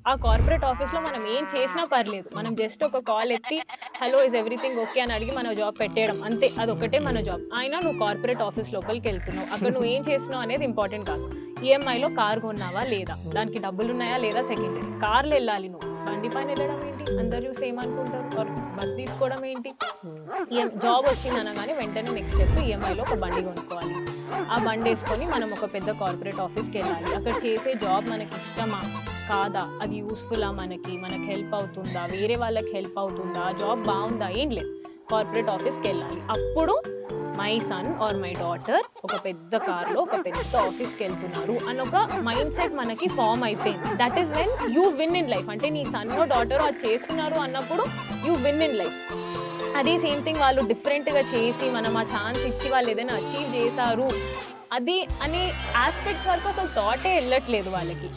ఆ కార్పొరేట్ ఆఫీస్లో మనం ఏం చేసినా పర్లేదు, మనం జస్ట్ ఒక కాల్ ఎత్తి హలో ఇస్ ఎవ్రీథింగ్ ఓకే అని అడిగి మన జాబ్ పెట్టేయడం అంతే, అదొకటే మన జాబ్. అయినా నువ్వు కార్పొరేట్ ఆఫీస్ లోపలికి వెళ్తున్నావు, అక్కడ నువ్వు ఏం చేస్తున్నావు అనేది ఇంపార్టెంట్ కాదు. ఈఎంఐలో కార్ కొన్నావా లేదా, దానికి డబ్బులు ఉన్నాయా లేదా సెకండరీ. కార్లో వెళ్ళాలి, నువ్వు బండి పైన వెళ్ళడం ఏంటి, అందరూ చూసి ఏమనుకుంటారు, బస్ తీసుకోవడం ఏంటి. జాబ్ వచ్చింది అనగానే వెంటనే నెక్స్ట్ స్టెప్ ఈఎంఐలో ఒక బండి కొనుక్కోవాలి. ఆ బండి వేసుకొని మనం ఒక పెద్ద కార్పొరేట్ ఆఫీస్కి వెళ్ళాలి. అక్కడ చేసే జాబ్ మనకి ఇష్టమా కాదా, అది యూస్ఫుల్లా, మనకి హెల్ప్ అవుతుందా, వేరే వాళ్ళకి హెల్ప్ అవుతుందా, ఆ జాబ్ బాగుందా, ఏం లేదు, కార్పొరేట్ ఆఫీస్కి వెళ్ళాలి. అప్పుడు my son or my daughter ఒక పెద్ద కార్లో ఒక పెద్ద ఆఫీస్కి వెళ్తున్నారు అని ఒక మైండ్ సెట్ మనకి ఫామ్ అయిపోయింది. That is when you win in life. అంటే నీ సన్నో డాటరో అది చేస్తున్నారు అన్నప్పుడు యూ విన్ ఇన్ లైఫ్. అది సేమ్ థింగ్ వాళ్ళు డిఫరెంట్గా చేసి మనం ఆ ఛాన్స్ ఇచ్చి వాళ్ళు ఏదైనా అచీవ్ చేశారు అది అనే ఆస్పెక్ట్ వరకు అసలు థాటే వెళ్ళట్లేదు వాళ్ళకి.